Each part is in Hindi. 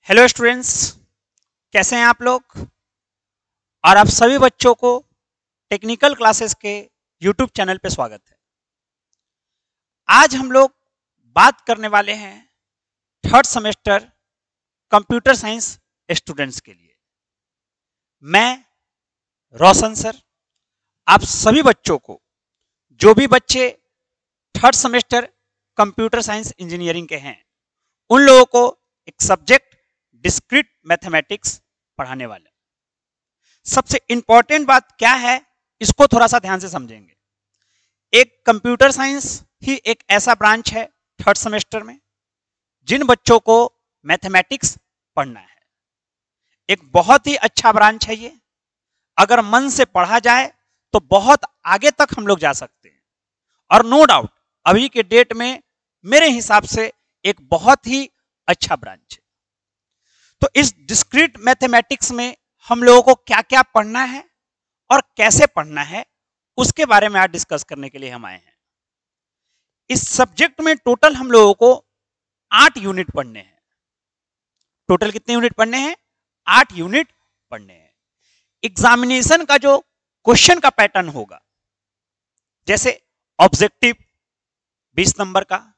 हेलो स्टूडेंट्स, कैसे हैं आप लोग। और आप सभी बच्चों को टेक्निकल क्लासेस के यूट्यूब चैनल पे स्वागत है। आज हम लोग बात करने वाले हैं third semester computer science students के लिए। मैं रोशन सर आप सभी बच्चों को, जो भी बच्चे third semester computer science engineering के हैं, उन लोगों को एक सब्जेक्ट डिस्क्रीट मैथमेटिक्स पढ़ाने वाले। सबसे इंपॉर्टेंट बात क्या है, इसको थोड़ा सा ध्यान से समझेंगे। एक कंप्यूटर साइंस ही एक ऐसा ब्रांच है थर्ड सेमेस्टर में जिन बच्चों को मैथमेटिक्स पढ़ना है। एक बहुत ही अच्छा ब्रांच है ये। अगर मन से पढ़ा जाए तो बहुत आगे तक हम लोग जा सकते हैं। और नो डाउट अभी के डेट में मेरे हिसाब से एक बहुत ही अच्छा ब्रांच है। तो इस डिस्क्रीट मैथमेटिक्स में हम लोगों को क्या क्या पढ़ना है और कैसे पढ़ना है, उसके बारे में आज डिस्कस करने के लिए हम आए हैं। इस सब्जेक्ट में टोटल हम लोगों को 8 यूनिट पढ़ने हैं। टोटल कितने यूनिट पढ़ने हैं? 8 यूनिट पढ़ने हैं। एग्जामिनेशन का जो क्वेश्चन का पैटर्न होगा, जैसे ऑब्जेक्टिव 20 नंबर का,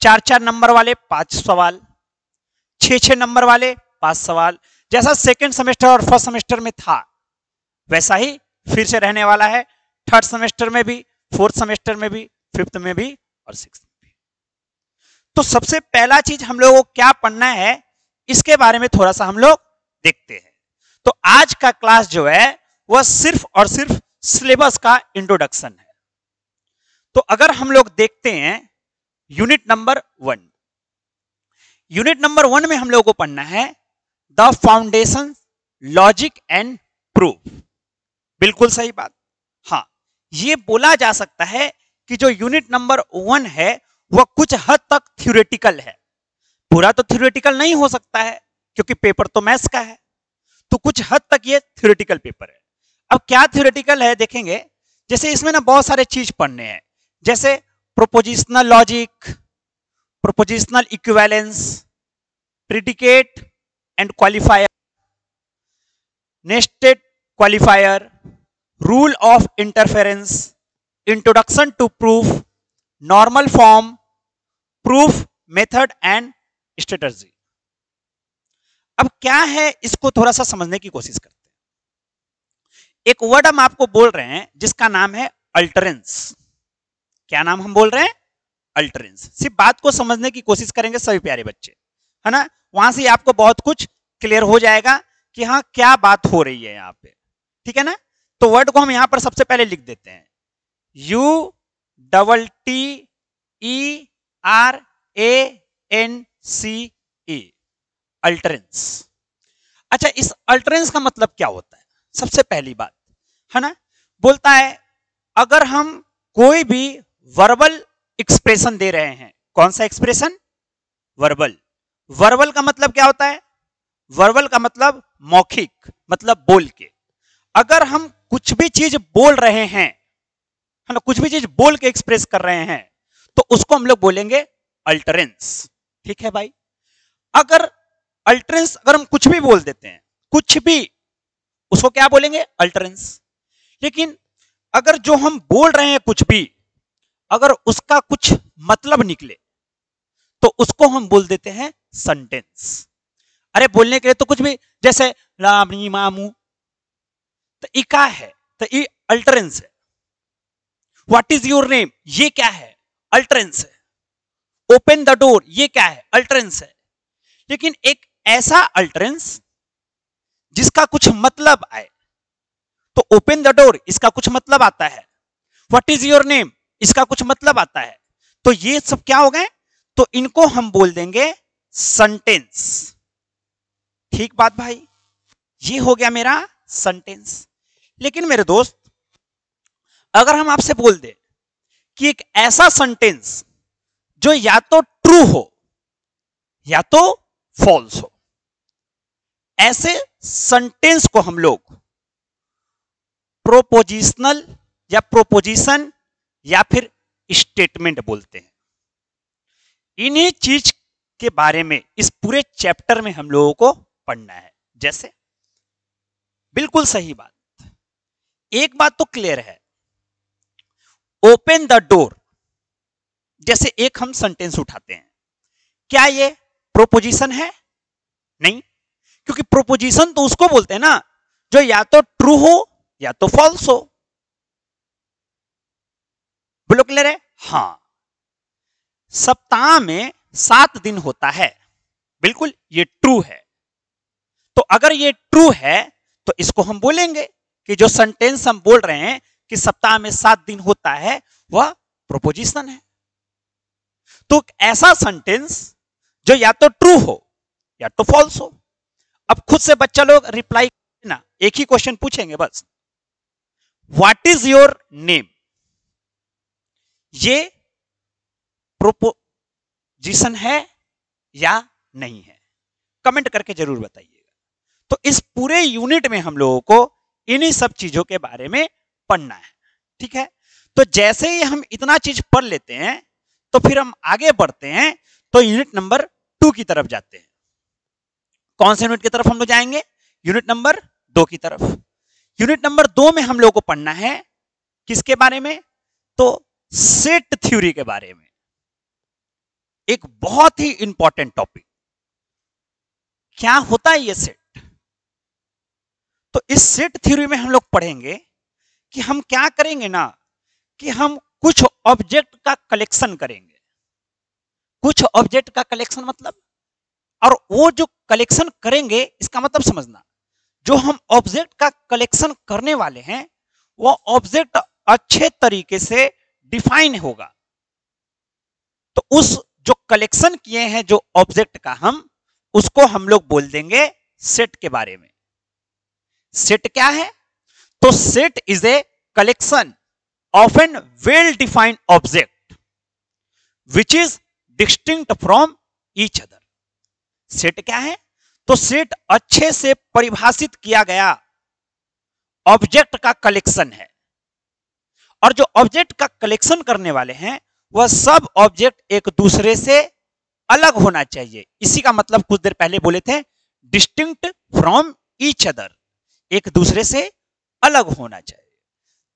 4-4 नंबर वाले 5 सवाल, 6-6 नंबर वाले 5 सवाल, जैसा सेकेंड सेमेस्टर और फर्स्ट सेमेस्टर में था वैसा ही फिर से रहने वाला है। थर्ड सेमेस्टर में भी, फोर्थ सेमेस्टर में भी, फिफ्थ में भी और सिक्स्थ में भी। तो सबसे पहला चीज हम लोगों को क्या पढ़ना है, इसके बारे में थोड़ा सा हम लोग देखते हैं। तो आज का क्लास जो है वह सिर्फ और सिर्फ सिलेबस का इंट्रोडक्शन है। तो अगर हम लोग देखते हैं यूनिट नंबर 1, यूनिट नंबर 1 में हम लोगों को पढ़ना है the foundation logic and proof. बिल्कुल सही बात। हाँ, ये बोला जा सकता है कि जो यूनिट नंबर 1 है वह कुछ हद तक थ्योरेटिकल है। पूरा तो थ्योरेटिकल नहीं हो सकता है क्योंकि पेपर तो मैथ्स का है, तो कुछ हद तक ये थ्योरेटिकल पेपर है। अब क्या थ्योरेटिकल है देखेंगे। जैसे इसमें ना बहुत सारे चीज पढ़ने हैं, जैसे propositional logic, propositional equivalence, predicate and qualifier, nested qualifier, rule of interference, introduction to proof, normal form, proof method and strategy. अब क्या है, इसको थोड़ा सा समझने की कोशिश करते हैं। एक वर्ड हम आपको बोल रहे हैं जिसका नाम है अल्टरेंस। क्या नाम हम बोल रहे हैं? अल्टरेंस। सिर्फ बात को समझने की कोशिश करेंगे सभी प्यारे बच्चे, है ना। वहां से आपको बहुत कुछ क्लियर हो जाएगा कि हाँ क्या बात हो रही है यहाँ पे, ठीक है ना। तो वर्ड को हम यहां पर सबसे पहले लिख देते हैं UTTERANCE, अल्टरेंस। अच्छा, इस अल्टरेंस का मतलब क्या होता है? सबसे पहली बात, है ना, बोलता है अगर हम कोई भी वर्बल एक्सप्रेशन दे रहे हैं। कौन सा एक्सप्रेशन? वर्बल। वर्बल का मतलब क्या होता है? वर्बल का मतलब मौखिक, मतलब बोल के। अगर हम कुछ भी चीज बोल रहे हैं, है ना, कुछ भी चीज बोल के एक्सप्रेस कर रहे हैं, तो उसको हम लोग बोलेंगे अल्टरेंस। ठीक है भाई। अगर अल्टरेंस, अगर हम कुछ भी बोल देते हैं, कुछ भी, उसको क्या बोलेंगे? अल्टरेंस। लेकिन अगर जो हम बोल रहे हैं कुछ भी, अगर उसका कुछ मतलब निकले तो उसको हम बोल देते हैं सेंटेंस। अरे बोलने के लिए तो कुछ भी, जैसे रामी मामू, तो ये क्या है? तो ये अल्टरेंस है। व्हाट इज योर नेम, ये क्या है? अल्टरेंस है। ओपन द डोर, ये क्या है? अल्टरेंस है। लेकिन एक ऐसा अल्टरेंस जिसका कुछ मतलब आए, तो ओपन द डोर इसका कुछ मतलब आता है, व्हाट इज योर नेम इसका कुछ मतलब आता है, तो ये सब क्या हो गए? तो इनको हम बोल देंगे सेंटेंस। ठीक बात भाई, ये हो गया मेरा सेंटेंस। लेकिन मेरे दोस्त, अगर हम आपसे बोल दे कि एक ऐसा सेंटेंस जो या तो ट्रू हो या तो फॉल्स हो, ऐसे सेंटेंस को हम लोग प्रोपोजिशनल या प्रोपोजिशन या फिर स्टेटमेंट बोलते हैं। इन्हीं चीज के बारे में इस पूरे चैप्टर में हम लोगों को पढ़ना है। जैसे बिल्कुल सही बात, एक बात तो क्लियर है, ओपन द डोर, जैसे एक हम सेंटेंस उठाते हैं, क्या ये प्रोपोजिशन है? नहीं, क्योंकि प्रोपोजिशन तो उसको बोलते हैं ना जो या तो ट्रू हो या तो फॉल्स हो। बोलो क्लियर है? हाँ, सप्ताह में 7 दिन होता है, बिल्कुल ये ट्रू है। तो अगर ये ट्रू है तो इसको हम बोलेंगे कि जो सेंटेंस हम बोल रहे हैं कि सप्ताह में 7 दिन होता है वह प्रोपोजिशन है। तो ऐसा सेंटेंस जो या तो ट्रू हो या तो फॉल्स हो। अब खुद से बच्चा लोग रिप्लाई ना, एक ही क्वेश्चन पूछेंगे बस, व्हाट इज योर नेम? ये प्रोपोजिशन है या नहीं है? कमेंट करके जरूर बताइएगा। तो इस पूरे यूनिट में हम लोगों को इन्हीं सब चीजों के बारे में पढ़ना है, ठीक है? तो जैसे ही हम इतना चीज पढ़ लेते हैं तो फिर हम आगे बढ़ते हैं, तो यूनिट नंबर 2 की तरफ जाते हैं। कौन से यूनिट की तरफ हम लोग जाएंगे? यूनिट नंबर 2 की तरफ। यूनिट नंबर 2 में हम लोगों को पढ़ना है किसके बारे में? तो सेट थ्योरी के बारे में, एक बहुत ही इंपॉर्टेंट टॉपिक। क्या होता है ये सेट? तो इस सेट थ्योरी में हम लोग पढ़ेंगे कि हम क्या करेंगे ना, कि हम कुछ ऑब्जेक्ट का कलेक्शन करेंगे। कुछ ऑब्जेक्ट का कलेक्शन मतलब, और वो जो कलेक्शन करेंगे इसका मतलब समझना, जो हम ऑब्जेक्ट का कलेक्शन करने वाले हैं वो ऑब्जेक्ट अच्छे तरीके से डिफाइन होगा। तो उस जो कलेक्शन किए हैं जो ऑब्जेक्ट का, हम उसको हम लोग बोल देंगे सेट के बारे में। सेट क्या है? तो set is a collection of an well defined object which is distinct from each other. Set क्या है? तो सेट अच्छे से परिभाषित किया गया ऑब्जेक्ट का कलेक्शन है, और जो ऑब्जेक्ट का कलेक्शन करने वाले हैं वह सब ऑब्जेक्ट एक दूसरे से अलग होना चाहिए। इसी का मतलब कुछ देर पहले बोले थे, डिस्टिंक्ट फ्रॉम ईच अदर, एक दूसरे से अलग होना चाहिए।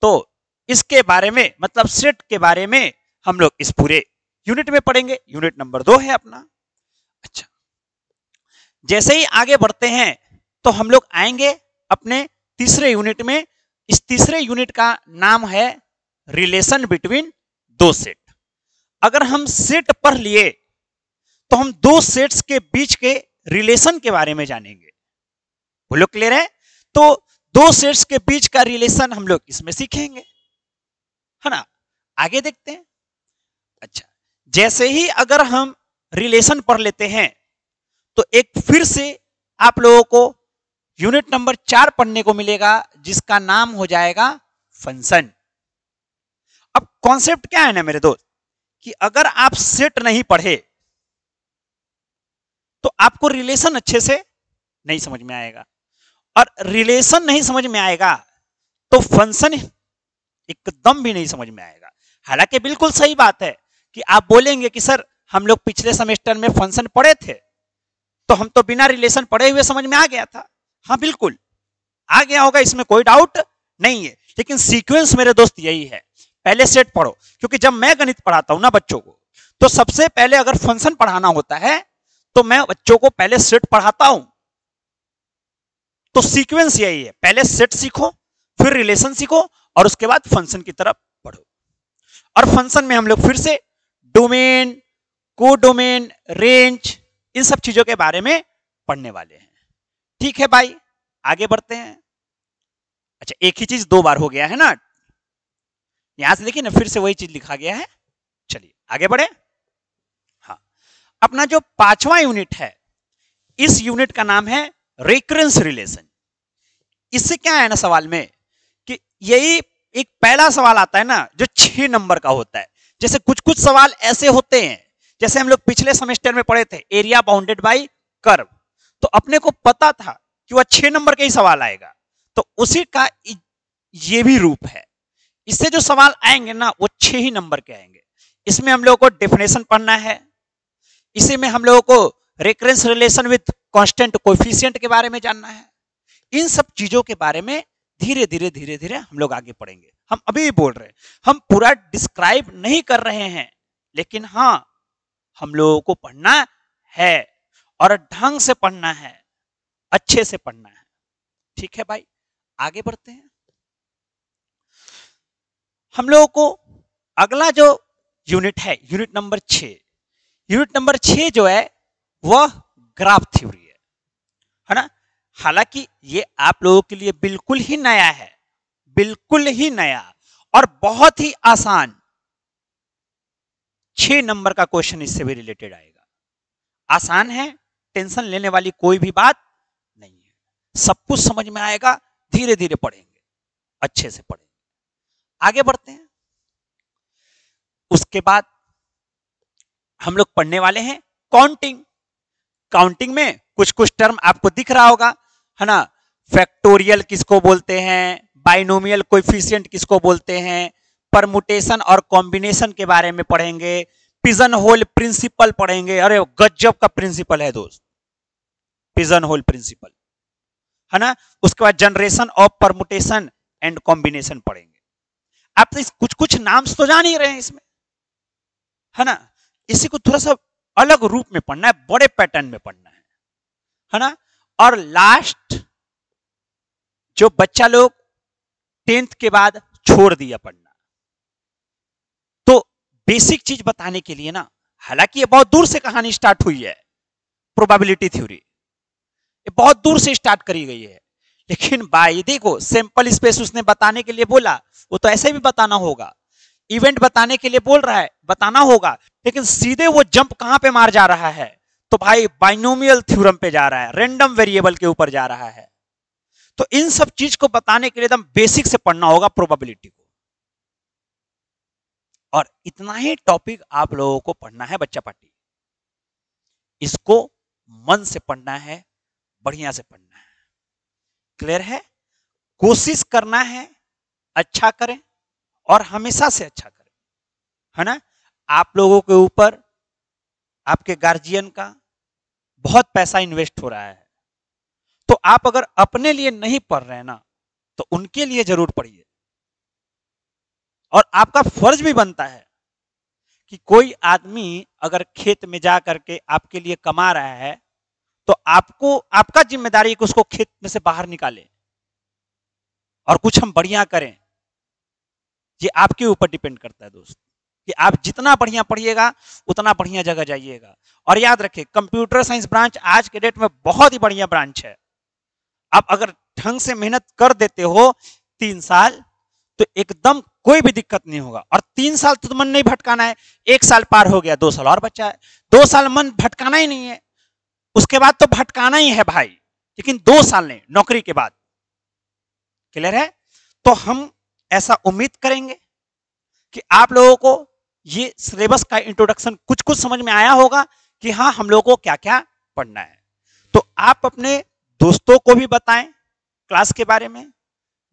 तो इसके बारे में, मतलब सेट के बारे में हम लोग इस पूरे यूनिट में पढ़ेंगे। यूनिट नंबर 2 है अपना। अच्छा, जैसे ही आगे बढ़ते हैं तो हम लोग आएंगे अपने तीसरे यूनिट में। इस तीसरे यूनिट का नाम है रिलेशन बिटवीन दो सेट। अगर हम सेट पढ़ लिए तो हम दो सेट्स के बीच के रिलेशन के बारे में जानेंगे। बोलो क्लियर है? तो दो सेट्स के बीच का रिलेशन हम लोग इसमें सीखेंगे, है ना? आगे देखते हैं। अच्छा, जैसे ही अगर हम रिलेशन पढ़ लेते हैं तो एक फिर से आप लोगों को यूनिट नंबर 4 पढ़ने को मिलेगा, जिसका नाम हो जाएगा फंक्शन। अब कॉन्सेप्ट क्या है ना मेरे दोस्त, कि अगर आप सेट नहीं पढ़े तो आपको रिलेशन अच्छे से नहीं समझ में आएगा, और रिलेशन नहीं समझ में आएगा तो फंक्शन एकदम भी नहीं समझ में आएगा। हालांकि बिल्कुल सही बात है कि आप बोलेंगे कि सर हम लोग पिछले सेमेस्टर में फंक्शन पढ़े थे तो हम तो बिना रिलेशन पढ़े हुए समझ में आ गया था। हाँ बिल्कुल आ गया होगा, इसमें कोई डाउट नहीं है, लेकिन सीक्वेंस मेरे दोस्त यही है, पहले सेट पढ़ो। क्योंकि जब मैं गणित पढ़ाता हूं ना बच्चों को, तो सबसे पहले अगर फंक्शन पढ़ाना होता है तो मैं बच्चों को पहले सेट पढ़ाता हूं। तो सीक्वेंस यही है, पहले सेट सीखो, फिर रिलेशन सीखो, और उसके बाद फंक्शन की तरफ बढ़ो। और फंक्शन में हम लोग फिर से डोमेन, कोडोमेन, रेंज, इन सब चीजों के बारे में पढ़ने वाले हैं। ठीक है भाई, आगे बढ़ते हैं। अच्छा, एक ही चीज 2 बार हो गया है ना, यहां से देखिए ना, फिर से वही चीज लिखा गया है। चलिए आगे बढ़े। हाँ, अपना जो 5वां यूनिट है, इस यूनिट का नाम है रिकरेंस रिलेशन। इससे क्या है ना सवाल में, कि यही एक पहला सवाल आता है ना जो 6 नंबर का होता है। जैसे कुछ कुछ सवाल ऐसे होते हैं, जैसे हम लोग पिछले सेमेस्टर में पढ़े थे एरिया बाउंडेड बाय कर्व, तो अपने को पता था कि वह 6 नंबर के ही सवाल आएगा। तो उसी का ये भी रूप है, इससे जो सवाल आएंगे ना वो 6 ही नंबर के आएंगे। इसमें हम लोगों को डेफिनेशन पढ़ना है, इसी में हम लोगों को recurrence relation with constant coefficient के बारे में जानना है। इन सब चीजों के बारे में धीरे धीरे हम लोग आगे पढ़ेंगे। हम अभी भी बोल रहे हैं, हम पूरा डिस्क्राइब नहीं कर रहे हैं, लेकिन हाँ हम लोगों को पढ़ना है और ढंग से पढ़ना है, अच्छे से पढ़ना है। ठीक है भाई, आगे बढ़ते हैं। हम लोगों को अगला जो यूनिट है, यूनिट नंबर 6, यूनिट नंबर 6 जो है वह ग्राफ थ्योरी है ना। हालांकि ये आप लोगों के लिए बिल्कुल ही नया है, बिल्कुल ही नया और बहुत ही आसान। 6 नंबर का क्वेश्चन इससे भी रिलेटेड आएगा। आसान है, टेंशन लेने वाली कोई भी बात नहीं है, सब कुछ समझ में आएगा। धीरे धीरे पढ़ेंगे, अच्छे से पढ़ेंगे। आगे बढ़ते हैं। उसके बाद हम लोग पढ़ने वाले हैं काउंटिंग। काउंटिंग में कुछ कुछ टर्म आपको दिख रहा होगा, है ना। फैक्टोरियल किसको बोलते हैं, बाइनोमियल कोएफिशिएंट किसको बोलते हैं, परमुटेशन और कॉम्बिनेशन के बारे में पढ़ेंगे, पिजन होल प्रिंसिपल पढ़ेंगे। अरे गजब का प्रिंसिपल है दोस्त, पिजन होल प्रिंसिपल, है ना। उसके बाद generation of permutation and combination पढ़ेंगे। आप तो कुछ कुछ नाम तो जान ही रहे हैं इसमें, है ना। इसी को थोड़ा सा अलग रूप में पढ़ना है, बड़े पैटर्न में पढ़ना है ना। और लास्ट जो बच्चा लोग 10th के बाद छोड़ दिया पढ़ना, तो बेसिक चीज बताने के लिए ना, हालांकि ये बहुत दूर से कहानी स्टार्ट हुई है, प्रोबेबिलिटी थ्योरी ये बहुत दूर से स्टार्ट करी गई है, लेकिन भाई देखो सैंपल स्पेस उसने बताने के लिए बोला, वो तो ऐसे भी बताना होगा। इवेंट बताने के लिए बोल रहा है, बताना होगा, लेकिन सीधे वो जंप कहां पे मार जा रहा है, तो भाई बाइनोमियल थ्योरम पे जा रहा है, रैंडम वेरिएबल के ऊपर जा रहा है। तो इन सब चीज को बताने के लिए एकदम बेसिक से पढ़ना होगा प्रोबेबिलिटी को। और इतना ही टॉपिक आप लोगों को पढ़ना है बच्चा पार्टी। इसको मन से पढ़ना है, बढ़िया से पढ़ना है। क्लियर है? कोशिश करना है अच्छा करें और हमेशा से अच्छा करें, है ना। आप लोगों के ऊपर आपके गार्जियन का बहुत पैसा इन्वेस्ट हो रहा है, तो आप अगर अपने लिए नहीं पढ़ रहे हैं ना, तो उनके लिए जरूर पढ़िए। और आपका फर्ज भी बनता है कि कोई आदमी अगर खेत में जा करके आपके लिए कमा रहा है, तो आपको, आपका जिम्मेदारी है कि उसको खेत में से बाहर निकाले और कुछ हम बढ़िया करें। ये आपके ऊपर डिपेंड करता है दोस्त, कि आप जितना बढ़िया पढ़िएगा उतना बढ़िया जगह जाइएगा। और याद रखें, कंप्यूटर साइंस ब्रांच आज के डेट में बहुत ही बढ़िया ब्रांच है। आप अगर ढंग से मेहनत कर देते हो 3 साल, तो एकदम कोई भी दिक्कत नहीं होगा। और 3 साल तो मन नहीं भटकाना है, 1 साल पार हो गया, 2 साल और बचा है, 2 साल मन भटकाना ही नहीं है, उसके बाद तो भटकाना ही है भाई, लेकिन 2 साल नहीं, नौकरी के बाद। क्लियर है? तो हम ऐसा उम्मीद करेंगे कि आप लोगों को ये सिलेबस का इंट्रोडक्शन कुछ कुछ समझ में आया होगा कि हाँ हम लोगों को क्या क्या पढ़ना है। तो आप अपने दोस्तों को भी बताएं क्लास के बारे में।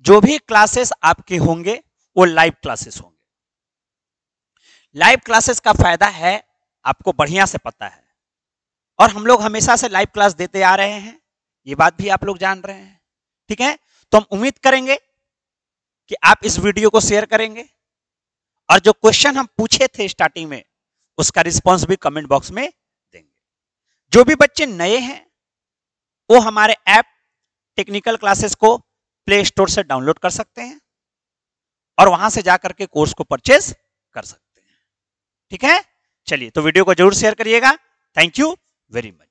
जो भी क्लासेस आपके होंगे वो लाइव क्लासेस होंगे। लाइव क्लासेस का फायदा है, आपको बढ़िया से पता है, और हम लोग हमेशा से लाइव क्लास देते आ रहे हैं, ये बात भी आप लोग जान रहे हैं। ठीक है? तो हम उम्मीद करेंगे कि आप इस वीडियो को शेयर करेंगे, और जो क्वेश्चन हम पूछे थे स्टार्टिंग में उसका रिस्पांस भी कमेंट बॉक्स में देंगे। जो भी बच्चे नए हैं वो हमारे ऐप टेक्निकल क्लासेस को प्ले स्टोर से डाउनलोड कर सकते हैं और वहां से जाकर के कोर्स को परचेज कर सकते हैं। ठीक है? चलिए, तो वीडियो को जरूर शेयर करिएगा। Thank you very much.